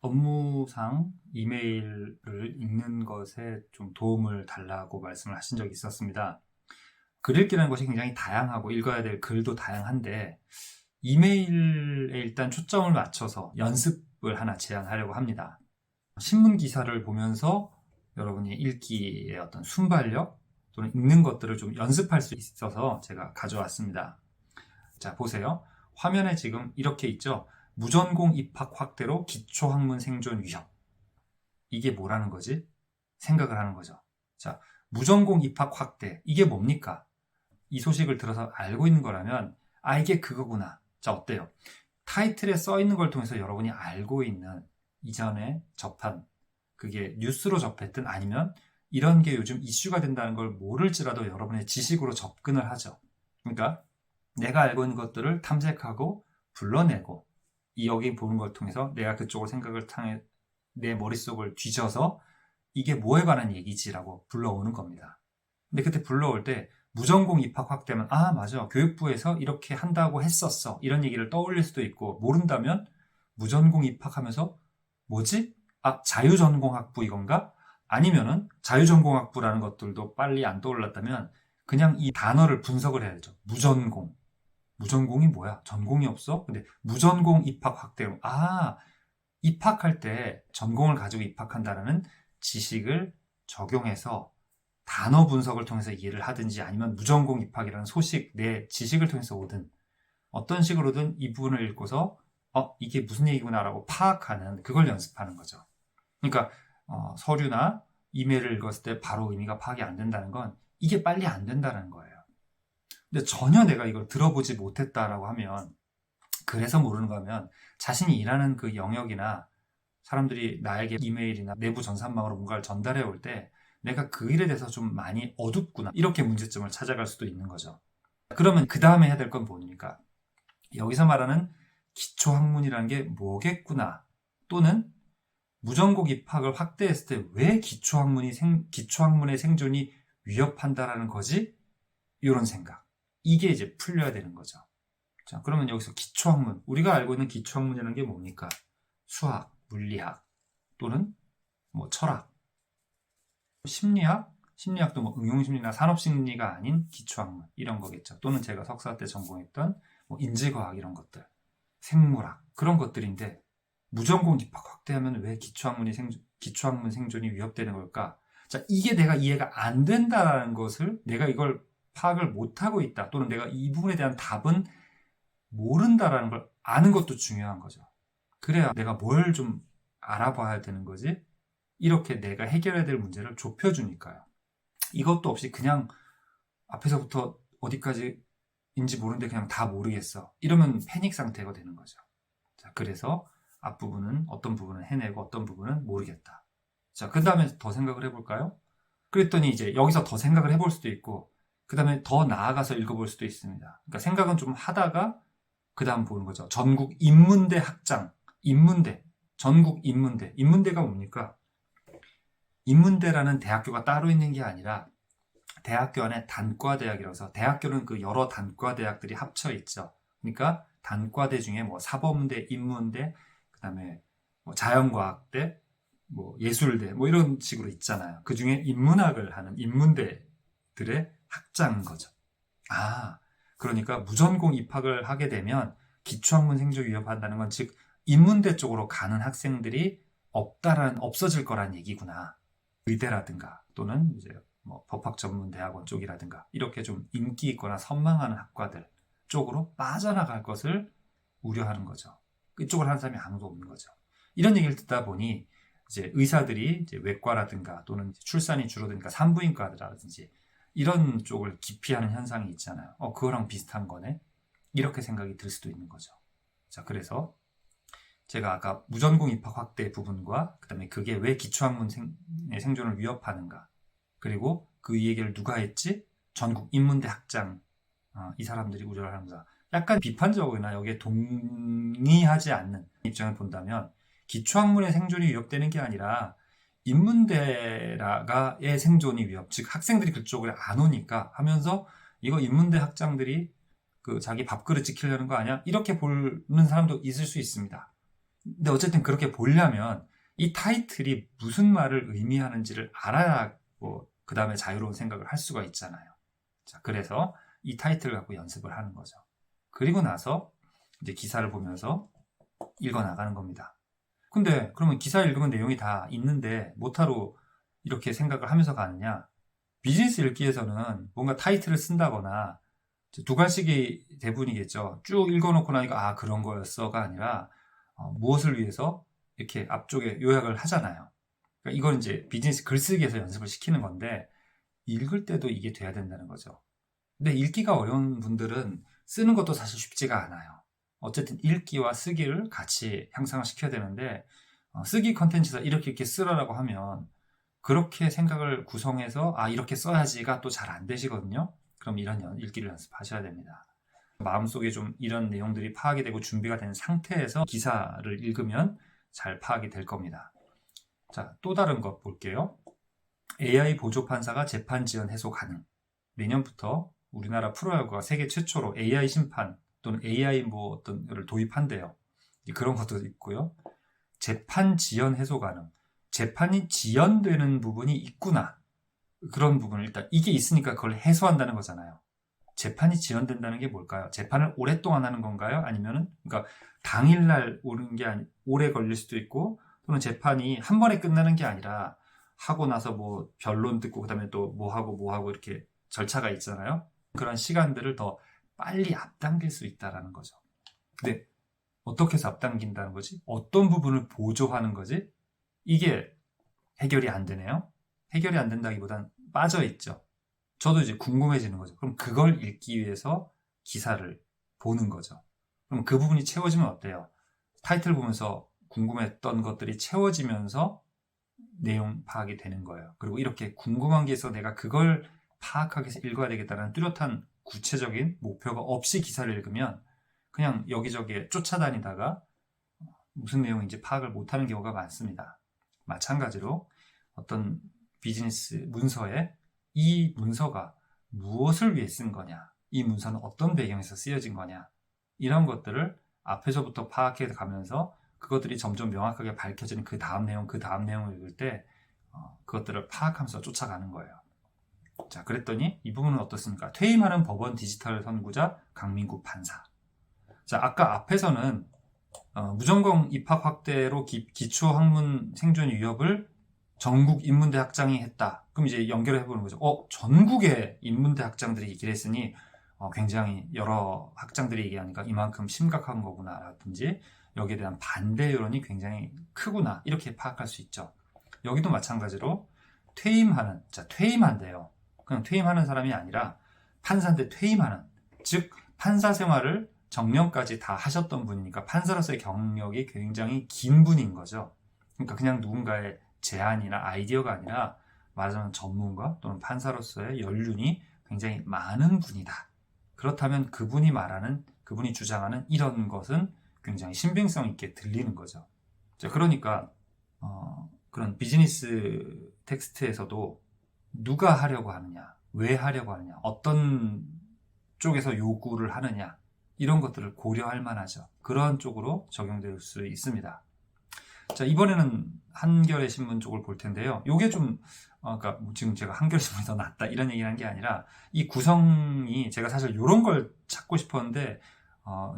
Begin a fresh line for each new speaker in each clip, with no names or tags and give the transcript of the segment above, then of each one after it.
업무상 이메일을 읽는 것에 좀 도움을 달라고 말씀을 하신 적이 있었습니다. 글 읽기라는 것이 굉장히 다양하고 읽어야 될 글도 다양한데 이메일에 일단 초점을 맞춰서 연습을 하나 제안하려고 합니다. 신문 기사를 보면서 여러분이 읽기의 어떤 순발력 또는 읽는 것들을 좀 연습할 수 있어서 제가 가져왔습니다. 자, 보세요. 화면에 지금 이렇게 있죠. 무전공 입학 확대로 기초학문 생존 위협. 이게 뭐라는 거지? 생각을 하는 거죠. 자, 무전공 입학 확대. 이게 뭡니까? 이 소식을 들어서 알고 있는 거라면 이게 그거구나. 자, 어때요? 타이틀에 써 있는 걸 통해서 여러분이 알고 있는 이전에 접한 그게 뉴스로 접했든 아니면 이런 게 요즘 이슈가 된다는 걸 모를지라도 여러분의 지식으로 접근을 하죠. 그러니까 내가 알고 있는 것들을 탐색하고 불러내고 여기 보는 걸 통해서 내가 그쪽으로 생각을 통해 내 머릿속을 뒤져서 이게 뭐에 관한 얘기지라고 불러오는 겁니다. 근데 그때 불러올 때 무전공 입학 확대면 맞아 교육부에서 이렇게 한다고 했었어 이런 얘기를 떠올릴 수도 있고 모른다면 무전공 입학하면서 뭐지? 자유전공학부 이건가? 아니면은 자유전공학부라는 것들도 빨리 안 떠올랐다면 그냥 이 단어를 분석을 해야죠. 무전공. 무전공이 뭐야? 전공이 없어? 근데 무전공 입학 확대. 입학할 때 전공을 가지고 입학한다는 지식을 적용해서 단어 분석을 통해서 이해를 하든지 아니면 무전공 입학이라는 소식, 내 지식을 통해서 오든 어떤 식으로든 이 부분을 읽고서 이게 무슨 얘기구나 라고 파악하는 그걸 연습하는 거죠. 그러니까 서류나 이메일을 읽었을 때 바로 의미가 파악이 안 된다는 건 이게 빨리 안 된다는 거예요. 근데 전혀 내가 이걸 들어보지 못했다라고 하면 그래서 모르는 거면 자신이 일하는 그 영역이나 사람들이 나에게 이메일이나 내부 전산망으로 뭔가를 전달해 올 때 내가 그 일에 대해서 좀 많이 어둡구나 이렇게 문제점을 찾아갈 수도 있는 거죠. 그러면 그 다음에 해야 될 건 뭡니까? 여기서 말하는 기초학문이라는 게 뭐겠구나 또는 무전공 입학을 확대했을 때 왜 기초학문의 생존이 위협한다라는 거지? 이런 생각. 이게 이제 풀려야 되는 거죠. 자, 그러면 여기서 기초학문. 우리가 알고 있는 기초학문이라는 게 뭡니까? 수학, 물리학, 또는 철학, 심리학? 심리학도 응용심리나 산업심리가 아닌 기초학문. 이런 거겠죠. 또는 제가 석사 때 전공했던 인지과학 이런 것들. 생물학. 그런 것들인데 무전공 입학 확대하면 왜 기초학문 생존이 위협되는 걸까? 자, 이게 내가 이해가 안 된다는 것을 내가 이걸 파악을 못하고 있다. 또는 내가 이 부분에 대한 답은 모른다라는 걸 아는 것도 중요한 거죠. 그래야 내가 뭘 좀 알아봐야 되는 거지? 이렇게 내가 해결해야 될 문제를 좁혀주니까요. 이것도 없이 그냥 앞에서부터 어디까지인지 모르는데 그냥 다 모르겠어. 이러면 패닉 상태가 되는 거죠. 자, 그래서 앞부분은 어떤 부분은 해내고 어떤 부분은 모르겠다. 자, 그 다음에 더 생각을 해볼까요? 그랬더니 이제 여기서 더 생각을 해볼 수도 있고 그 다음에 더 나아가서 읽어볼 수도 있습니다. 그러니까 생각은 좀 하다가 그 다음 보는 거죠. 전국 인문대 학장, 전국 인문대. 인문대가 뭡니까? 인문대라는 대학교가 따로 있는 게 아니라 대학교 안에 단과대학이라고 해서 대학교는 그 여러 단과대학들이 합쳐 있죠. 그러니까 단과대 중에 사범대, 인문대, 그 다음에 자연과학대, 예술대, 이런 식으로 있잖아요. 그 중에 인문학을 하는 인문대들의 학장인 거죠. 그러니까 무전공 입학을 하게 되면 기초학문 생존 위협한다는 건 즉 인문대 쪽으로 가는 학생들이 없어질 거란 얘기구나. 의대라든가 또는 이제 법학전문대학원 쪽이라든가 이렇게 좀 인기 있거나 선망하는 학과들 쪽으로 빠져나갈 것을 우려하는 거죠. 이쪽을 하는 사람이 아무도 없는 거죠. 이런 얘기를 듣다 보니 이제 의사들이 이제 외과라든가 또는 출산이 줄어드니까 산부인과라든지 이런 쪽을 기피하는 현상이 있잖아요. 그거랑 비슷한 거네. 이렇게 생각이 들 수도 있는 거죠. 자, 그래서 제가 아까 무전공 입학 확대 부분과 그 다음에 그게 왜 기초학문의 생존을 위협하는가 그리고 그 얘기를 누가 했지? 전국 인문대 학장 이 사람들이 우려를 합니다. 약간 비판적이나 여기에 동의하지 않는 입장을 본다면 기초학문의 생존이 위협되는 게 아니라 인문대의 생존이 위협, 즉 학생들이 그쪽을 안 오니까 하면서 이거 인문대 학장들이 자기 밥그릇 지키려는 거 아니야? 이렇게 보는 사람도 있을 수 있습니다. 근데 어쨌든 그렇게 보려면 이 타이틀이 무슨 말을 의미하는지를 알아야 그 다음에 자유로운 생각을 할 수가 있잖아요. 자, 그래서 이 타이틀을 갖고 연습을 하는 거죠. 그리고 나서 이제 기사를 보면서 읽어 나가는 겁니다. 근데 그러면 기사 읽으면 내용이 다 있는데 뭐하러 이렇게 생각을 하면서 가느냐? 비즈니스 읽기에서는 뭔가 타이틀을 쓴다거나 두 가지가 대부분이겠죠. 쭉 읽어놓고 나니까 그런 거였어가 아니라 무엇을 위해서 이렇게 앞쪽에 요약을 하잖아요. 그러니까 이건 이제 비즈니스 글쓰기에서 연습을 시키는 건데 읽을 때도 이게 돼야 된다는 거죠. 근데 읽기가 어려운 분들은 쓰는 것도 사실 쉽지가 않아요. 어쨌든 읽기와 쓰기를 같이 향상을 시켜야 되는데 쓰기 컨텐츠에서 이렇게 쓰라라고 하면 그렇게 생각을 구성해서 이렇게 써야지가 또 잘 안 되시거든요. 그럼 이런 읽기를 연습하셔야 됩니다. 마음속에 좀 이런 내용들이 파악이 되고 준비가 된 상태에서 기사를 읽으면 잘 파악이 될 겁니다. 자, 또 다른 것 볼게요. AI 보조 판사가 재판 지연 해소 가능. 내년부터 우리나라 프로야구가 세계 최초로 AI 심판 또는 AI 어떤 거를 도입한대요. 그런 것도 있고요. 재판 지연 해소 가능. 재판이 지연되는 부분이 있구나. 그런 부분을 일단 이게 있으니까 그걸 해소한다는 거잖아요. 재판이 지연된다는 게 뭘까요? 재판을 오랫동안 하는 건가요? 아니면은 그러니까 당일날 오는 게 오래 걸릴 수도 있고 또는 재판이 한 번에 끝나는 게 아니라 하고 나서 변론 듣고 그다음에 또 뭐 하고 이렇게 절차가 있잖아요. 그런 시간들을 더 빨리 앞당길 수 있다라는 거죠. 근데 어떻게 해서 앞당긴다는 거지? 어떤 부분을 보조하는 거지? 이게 해결이 안 되네요. 해결이 안 된다기보단 빠져 있죠. 저도 이제 궁금해지는 거죠. 그럼 그걸 읽기 위해서 기사를 보는 거죠. 그럼 그 부분이 채워지면 어때요? 타이틀 보면서 궁금했던 것들이 채워지면서 내용 파악이 되는 거예요. 그리고 이렇게 궁금한 게 있어 내가 그걸 파악하기 위해서 읽어야 되겠다는 뚜렷한 구체적인 목표가 없이 기사를 읽으면 그냥 여기저기에 쫓아다니다가 무슨 내용인지 파악을 못하는 경우가 많습니다. 마찬가지로 어떤 비즈니스 문서에 이 문서가 무엇을 위해 쓴 거냐, 이 문서는 어떤 배경에서 쓰여진 거냐, 이런 것들을 앞에서부터 파악해 가면서 그것들이 점점 명확하게 밝혀지는 그 다음 내용을 읽을 때 그것들을 파악하면서 쫓아가는 거예요. 자, 그랬더니 이 부분은 어떻습니까? 퇴임하는 법원 디지털 선구자 강민구 판사. 자, 아까 앞에서는 무전공 입학 확대로 기초 학문 생존 위협을 전국 인문대 학장이 했다. 그럼 이제 연결을 해보는 거죠. 전국의 인문대 학장들이 얘기를 했으니 굉장히 여러 학장들이 얘기하니까 이만큼 심각한 거구나 라든지 여기에 대한 반대 여론이 굉장히 크구나 이렇게 파악할 수 있죠. 여기도 마찬가지로 퇴임한대요. 그냥 퇴임하는 사람이 아니라 판사인데 퇴임하는, 즉 판사 생활을 정년까지 다 하셨던 분이니까 판사로서의 경력이 굉장히 긴 분인 거죠. 그러니까 그냥 누군가의 제안이나 아이디어가 아니라 말하자면 전문가 또는 판사로서의 연륜이 굉장히 많은 분이다. 그렇다면 그분이 주장하는 이런 것은 굉장히 신빙성 있게 들리는 거죠. 자, 그러니까 그런 비즈니스 텍스트에서도 누가 하려고 하느냐, 왜 하려고 하느냐, 어떤 쪽에서 요구를 하느냐 이런 것들을 고려할 만하죠. 그런 쪽으로 적용될 수 있습니다. 자, 이번에는 한겨레 신문 쪽을 볼 텐데요. 요게 좀 그러니까 지금 제가 한겨레 신문이 더 낫다 이런 얘기를 한 게 아니라 이 구성이 제가 사실 이런 걸 찾고 싶었는데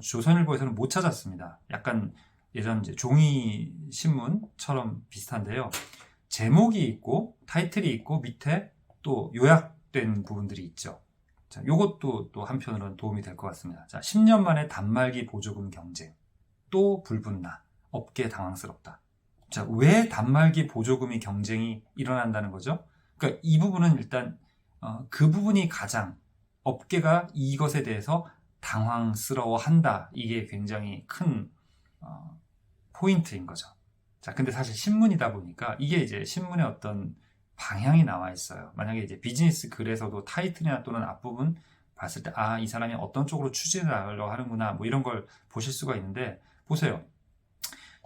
조선일보에서는 못 찾았습니다. 약간 예전 이제 종이 신문처럼 비슷한데요. 제목이 있고 타이틀이 있고 밑에 또 요약된 부분들이 있죠. 자, 요것도 또 한편으로는 도움이 될 것 같습니다. 자, 10년 만에 단말기 보조금 경쟁 또 불붙나 업계 당황스럽다. 자, 왜 단말기 보조금이 경쟁이 일어난다는 거죠? 그러니까 이 부분은 일단 그 부분이 가장 업계가 이것에 대해서 당황스러워한다. 이게 굉장히 큰 포인트인 거죠. 자, 근데 사실 신문이다 보니까 이게 이제 신문의 어떤 방향이 나와 있어요. 만약에 이제 비즈니스 글에서도 타이틀이나 또는 앞부분 봤을 때 이 사람이 어떤 쪽으로 추진을 하려고 하는구나 이런 걸 보실 수가 있는데 보세요.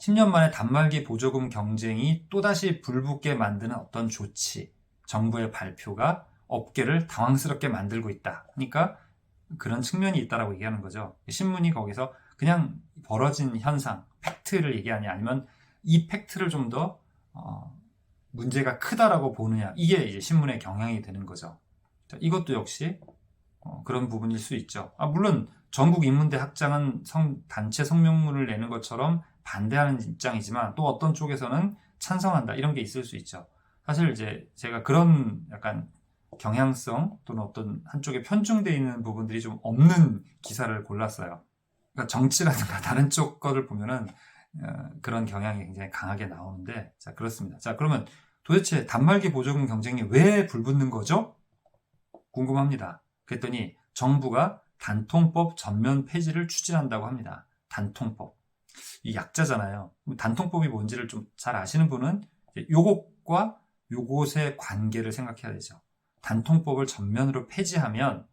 10년 만에 단말기 보조금 경쟁이 또다시 불붙게 만드는 어떤 조치, 정부의 발표가 업계를 당황스럽게 만들고 있다. 그러니까 그런 측면이 있다라고 얘기하는 거죠. 신문이 거기서 그냥 벌어진 현상, 팩트를 얘기하냐, 아니면 이 팩트를 좀 더 문제가 크다라고 보느냐, 이게 이제 신문의 경향이 되는 거죠. 자, 이것도 역시 그런 부분일 수 있죠. 물론 전국인문대 학장은 단체 성명문을 내는 것처럼 반대하는 입장이지만 또 어떤 쪽에서는 찬성한다, 이런 게 있을 수 있죠. 사실 이제 제가 그런 약간 경향성 또는 어떤 한쪽에 편중되어 있는 부분들이 좀 없는 기사를 골랐어요. 그러니까 정치라든가 다른 쪽 거를 보면은 그런 경향이 굉장히 강하게 나오는데, 자, 그렇습니다. 자, 그러면 도대체 단말기 보조금 경쟁이 왜 불붙는 거죠? 궁금합니다. 그랬더니 정부가 단통법 전면 폐지를 추진한다고 합니다. 단통법. 이 약자잖아요. 단통법이 뭔지를 좀 잘 아시는 분은 요것과 요것의 관계를 생각해야 되죠. 단통법을 전면으로 폐지하면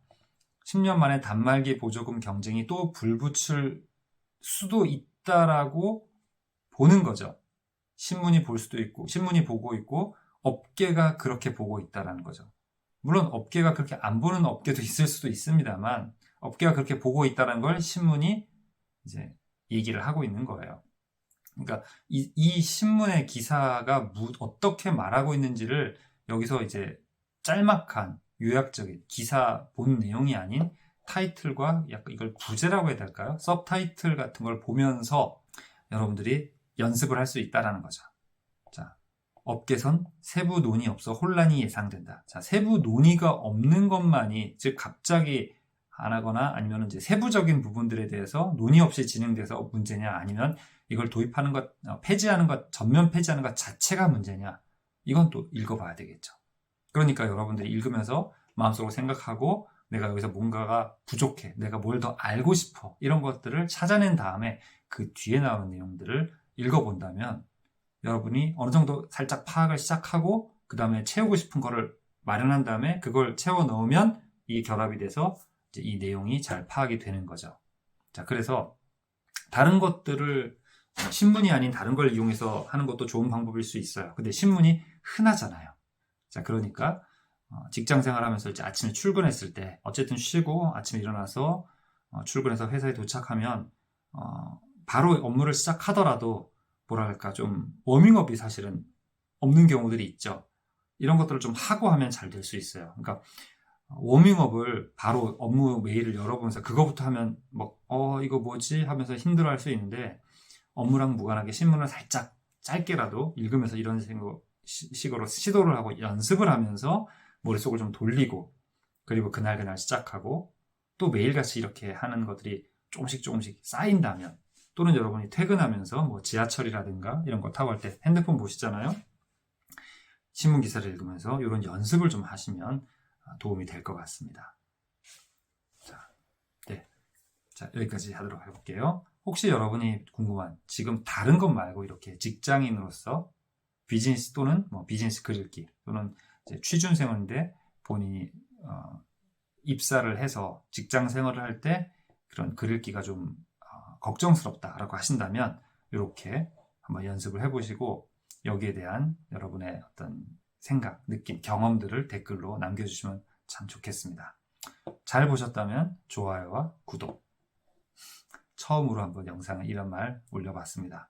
10년 만에 단말기 보조금 경쟁이 또 불붙을 수도 있다라고 보는 거죠. 신문이 볼 수도 있고, 신문이 보고 있고, 업계가 그렇게 보고 있다라는 거죠. 물론 업계가 그렇게 안 보는 업계도 있을 수도 있습니다만, 업계가 그렇게 보고 있다는 걸 신문이 이제 얘기를 하고 있는 거예요. 그러니까 이 신문의 기사가 어떻게 말하고 있는지를 여기서 이제 짤막한 요약적인 기사 본 내용이 아닌 타이틀과 약간 이걸 부제라고 해야 될까요? 서브타이틀 같은 걸 보면서 여러분들이 연습을 할 수 있다는 거죠. 자, 업계선 세부 논의 없어 혼란이 예상된다. 자, 세부 논의가 없는 것만이, 즉 갑자기 안 하거나 아니면 이제 세부적인 부분들에 대해서 논의 없이 진행돼서 문제냐, 아니면 이걸 도입하는 것, 폐지하는 것, 전면 폐지하는 것 자체가 문제냐, 이건 또 읽어봐야 되겠죠. 그러니까 여러분들이 읽으면서 마음속으로 생각하고 내가 여기서 뭔가가 부족해, 내가 뭘 더 알고 싶어, 이런 것들을 찾아낸 다음에 그 뒤에 나오는 내용들을 읽어본다면 여러분이 어느 정도 살짝 파악을 시작하고 그 다음에 채우고 싶은 거를 마련한 다음에 그걸 채워 넣으면 이게 결합이 돼서 이제 이 내용이 잘 파악이 되는 거죠. 자, 그래서 다른 것들을 신문이 아닌 다른 걸 이용해서 하는 것도 좋은 방법일 수 있어요. 근데 신문이 흔하잖아요. 자, 그러니까 직장 생활하면서 이제 아침에 출근했을 때 어쨌든 쉬고 아침에 일어나서 출근해서 회사에 도착하면 바로 업무를 시작하더라도 뭐랄까 좀 워밍업이 사실은 없는 경우들이 있죠. 이런 것들을 좀 하고 하면 잘 될 수 있어요. 그러니까 워밍업을 바로 업무 메일을 열어보면서 그거부터 하면 이거 뭐지 하면서 힘들어할 수 있는데, 업무랑 무관하게 신문을 살짝 짧게라도 읽으면서 이런 식으로 시도를 하고 연습을 하면서 머릿속을 좀 돌리고, 그리고 그날 시작하고 또 매일같이 이렇게 하는 것들이 조금씩 쌓인다면, 또는 여러분이 퇴근하면서 뭐 지하철이라든가 이런 거 타고 할 때 핸드폰 보시잖아요. 신문 기사를 읽으면서 이런 연습을 좀 하시면 도움이 될 것 같습니다. 자, 여기까지 하도록 해볼게요. 혹시 여러분이 궁금한, 지금 다른 것 말고 이렇게 직장인으로서 비즈니스 또는 비즈니스 글 읽기, 또는 이제 취준생인데 본인이 입사를 해서 직장 생활을 할 때 그런 글 읽기가 좀 걱정스럽다라고 하신다면 이렇게 한번 연습을 해보시고 여기에 대한 여러분의 어떤 생각, 느낌, 경험들을 댓글로 남겨주시면 참 좋겠습니다. 잘 보셨다면 좋아요와 구독. 처음으로 한번 영상에 이런 말 올려봤습니다.